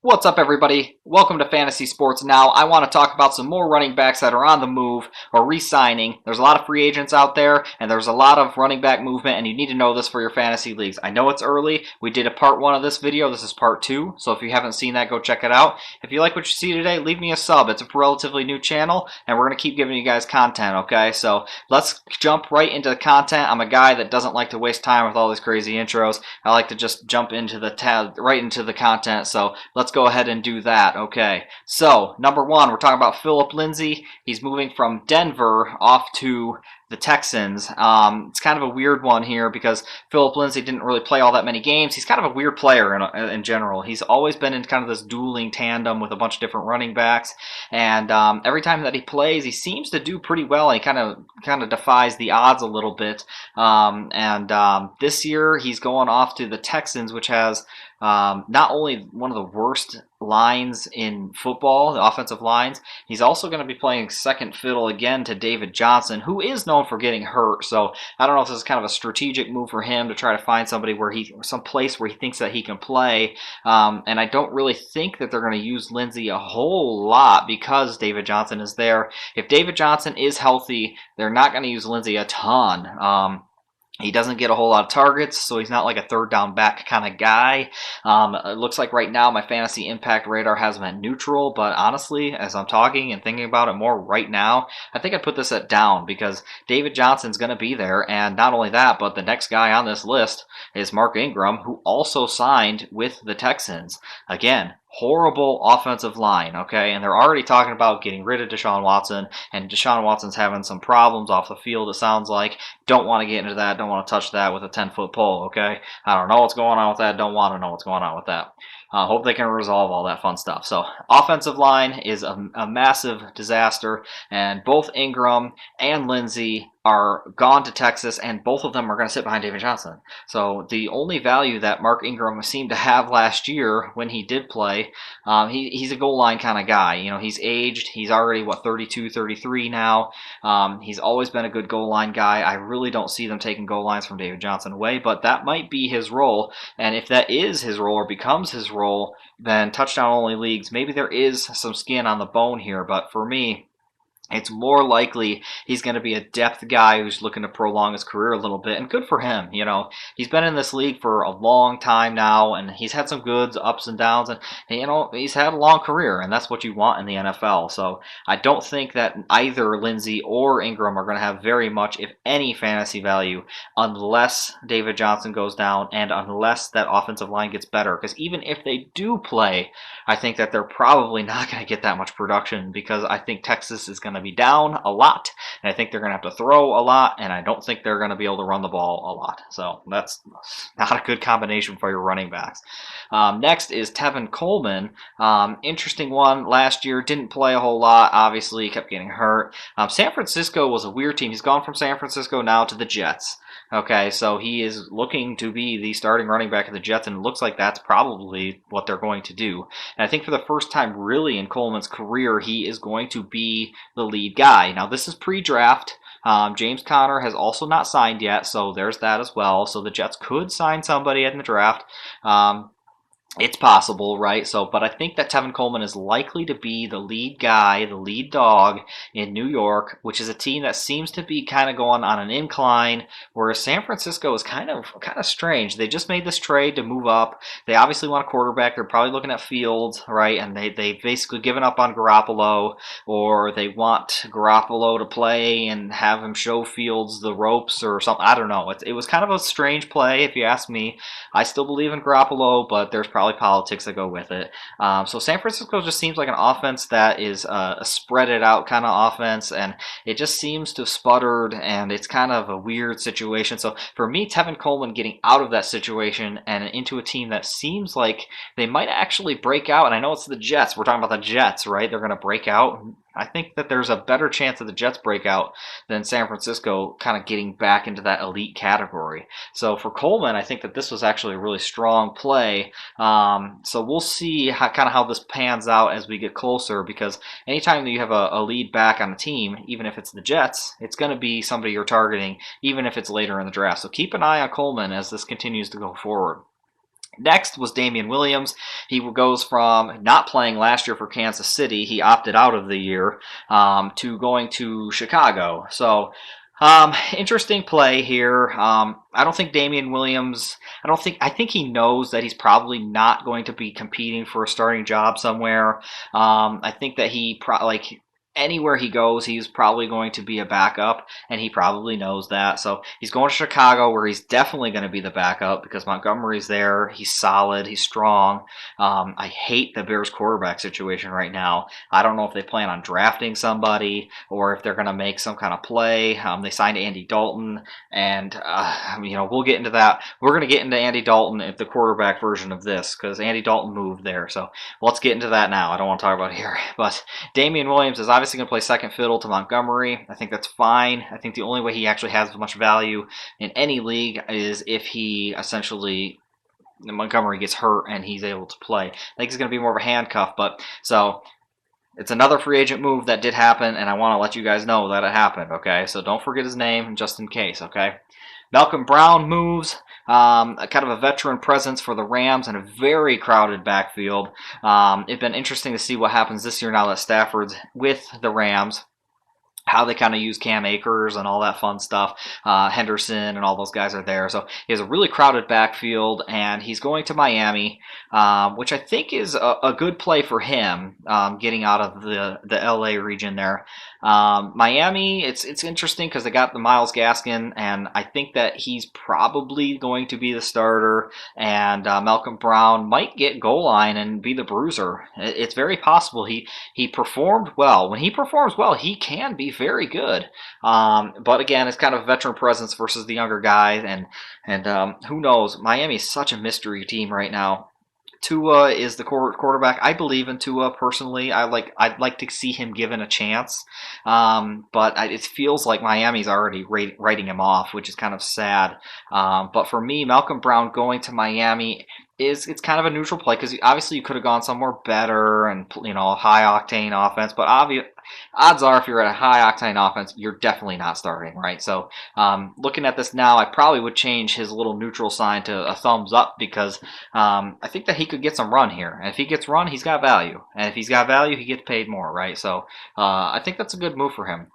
What's up, everybody? Welcome to Fantasy Sports Now. I want to talk about some more running backs that are on the move or re-signing. There's a lot of free agents out there, and there's a lot of running back movement, and you need to know this for your fantasy leagues. I know it's early. We did a part 1 of this video. This is part 2, so if you haven't seen that, go check it out. If you like what you see today, leave me a sub. It's a relatively new channel, and we're going to keep giving you guys content, okay? So let's jump right into the content. I'm a guy that doesn't like to waste time with all these crazy intros. I like to just jump into right into the content, so let's go ahead and do that. Okay, so number one, we're talking about Phillip Lindsay. He's moving from Denver off to the Texans. It's kind of a weird one here because Phillip Lindsay didn't really play all that many games. He's kind of a weird player in general. He's always been in kind of this dueling tandem with a bunch of different running backs, and every time that he plays, he seems to do pretty well. And he kind of defies the odds a little bit. This year, he's going off to the Texans, which has not only one of the worst lines in football, the offensive lines, he's also going to be playing second fiddle again to David Johnson, who is known for getting hurt. So I don't know if this is kind of a strategic move for him to try to find some place where he thinks that he can play. And I don't really think that they're going to use Lindsay a whole lot because David Johnson is there. If David Johnson is healthy, they're not going to use Lindsay a ton. He doesn't get a whole lot of targets, so he's not like a third down back kind of guy. It looks like right now my fantasy impact radar has him at neutral, but honestly, as I'm talking and thinking about it more right now, I think I'd put this at down because David Johnson's going to be there, and not only that, but the next guy on this list is Mark Ingram, who also signed with the Texans. Again, horrible offensive line, okay? And they're already talking about getting rid of Deshaun Watson, and Deshaun Watson's having some problems off the field, it sounds like. Don't want to get into that, don't want to touch that with a 10-foot pole, okay? I don't know what's going on with that, don't want to know what's going on with that. Hope they can resolve all that fun stuff. So, offensive line is a massive disaster, and both Ingram and Lindsay are gone to Texas, and both of them are going to sit behind David Johnson. So the only value that Mark Ingram seemed to have last year when he did play, he's a goal line kind of guy. You know, he's aged. He's already, 32, 33 now. He's always been a good goal line guy. I really don't see them taking goal lines from David Johnson away, but that might be his role. And if that is his role or becomes his role, then touchdown-only leagues, maybe there is some skin on the bone here. But for me, it's more likely he's going to be a depth guy who's looking to prolong his career a little bit, and good for him. You know, he's been in this league for a long time now, and he's had some goods, ups and downs, and he's had a long career, and that's what you want in the NFL. So I don't think that either Lindsay or Ingram are going to have very much, if any, fantasy value unless David Johnson goes down and unless that offensive line gets better. Because even if they do play, I think that they're probably not going to get that much production because I think Texas is going to be down a lot, and I think they're going to have to throw a lot, and I don't think they're going to be able to run the ball a lot. So that's not a good combination for your running backs. Next is Tevin Coleman. Interesting one. Last year didn't play a whole lot. Obviously, he kept getting hurt. San Francisco was a weird team. He's gone from San Francisco now to the Jets. Okay, so he is looking to be the starting running back of the Jets, and it looks like that's probably what they're going to do. And I think for the first time really in Coleman's career, he is going to be the lead guy. Now, this is pre-draft. James Conner has also not signed yet, so there's that as well. So the Jets could sign somebody in the draft. It's possible, right? So, but I think that Tevin Coleman is likely to be the lead guy, the lead dog in New York, which is a team that seems to be kind of going on an incline, whereas San Francisco is kind of strange. They just made this trade to move up. They obviously want a quarterback. They're probably looking at Fields, right? And they've basically given up on Garoppolo, or they want Garoppolo to play and have him show Fields the ropes or something. I don't know. It was kind of a strange play, if you ask me. I still believe in Garoppolo, but there's probably politics that go with it. So San Francisco just seems like an offense that is a spread it out kind of offense, and it just seems to have sputtered, and it's kind of a weird situation. So for me, Tevin Coleman getting out of that situation and into a team that seems like they might actually break out, and I know it's the Jets. We're talking about the Jets, right? They're going to break out. I think that there's a better chance of the Jets breakout than San Francisco kind of getting back into that elite category. So for Coleman, I think that this was actually a really strong play. So we'll see how this pans out as we get closer, because anytime that you have a lead back on a team, even if it's the Jets, it's going to be somebody you're targeting, even if it's later in the draft. So keep an eye on Coleman as this continues to go forward. Next was Damien Williams. He goes from not playing last year for Kansas City, he opted out of the year, to going to Chicago. So, interesting play here. I don't think Damien Williams. I think he knows that he's probably not going to be competing for a starting job somewhere. I think that like anywhere he goes, he's probably going to be a backup, and he probably knows that. So he's going to Chicago, where he's definitely going to be the backup because Montgomery's there. He's solid. He's strong. I hate the Bears quarterback situation right now. I don't know if they plan on drafting somebody or if they're going to make some kind of play. They signed Andy Dalton, and we'll get into that. We're going to get into Andy Dalton at the quarterback version of this because Andy Dalton moved there. So let's get into that now. I don't want to talk about it here, but Damien Williams is obviously going to play second fiddle to Montgomery. I think that's fine. I think the only way he actually has much value in any league is if he essentially Montgomery gets hurt and he's able to play. I think he's going to be more of a handcuff, but so it's another free agent move that did happen, and I want to let you guys know that it happened, okay? So don't forget his name just in case, okay? Malcolm Brown moves, kind of a veteran presence for the Rams in a very crowded backfield. It's been interesting to see what happens this year now that Stafford's with the Rams, how they kind of use Cam Akers and all that fun stuff. Henderson and all those guys are there. So he has a really crowded backfield, and he's going to Miami, which I think is a good play for him, getting out of the LA region there. Miami, it's interesting because they got the Myles Gaskin, and I think that he's probably going to be the starter, and Malcolm Brown might get goal line and be the bruiser. It's very possible. He performed well. When he performs well, he can be very good. But again, it's kind of a veteran presence versus the younger guy, and who knows? Miami is such a mystery team right now. Tua is the quarterback. I believe in Tua personally. I'd like to see him given a chance, but it feels like Miami's already writing him off, which is kind of sad. But for me, Malcolm Brown going to Miami it's kind of a neutral play because obviously you could have gone somewhere better and a high octane offense, but odds are if you're at a high octane offense, you're definitely not starting, right? So looking at this now, I probably would change his little neutral sign to a thumbs up because I think that he could get some run here, and if he gets run, he's got value, and if he's got value, he gets paid more, right? So I think that's a good move for him.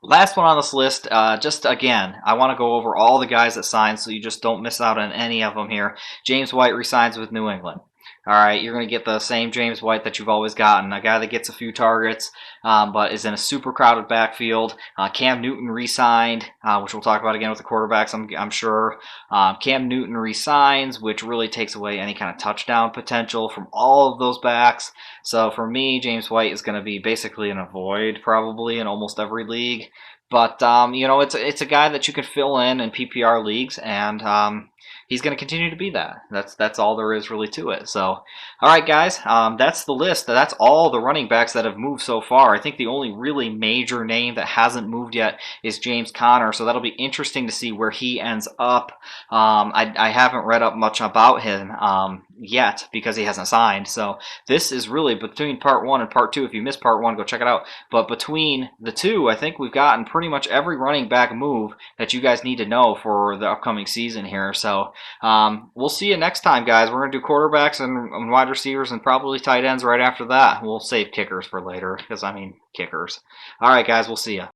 Last one on this list, just again, I want to go over all the guys that signed so you just don't miss out on any of them here. James White resigns with New England. All right, you're going to get the same James White that you've always gotten, a guy that gets a few targets, but is in a super crowded backfield. Cam Newton re-signed, which we'll talk about again with the quarterbacks, I'm sure. Cam Newton re-signs, which really takes away any kind of touchdown potential from all of those backs. So for me, James White is going to be basically an avoid probably in almost every league. But it's a guy that you can fill in PPR leagues, and he's going to continue to be that. That's all there is really to it. So, all right, guys, that's the list. That's all the running backs that have moved so far. I think the only really major name that hasn't moved yet is James Conner. So that'll be interesting to see where he ends up. I haven't read up much about him yet because he hasn't signed. So this is really between part 1 and part 2. If you missed part 1, go check it out. But between the two, I think we've gotten pretty much every running back move that you guys need to know for the upcoming season here. So we'll see you next time, guys. We're going to do quarterbacks and wide receivers and probably tight ends right after that. We'll save kickers for later because, kickers. All right, guys, we'll see you.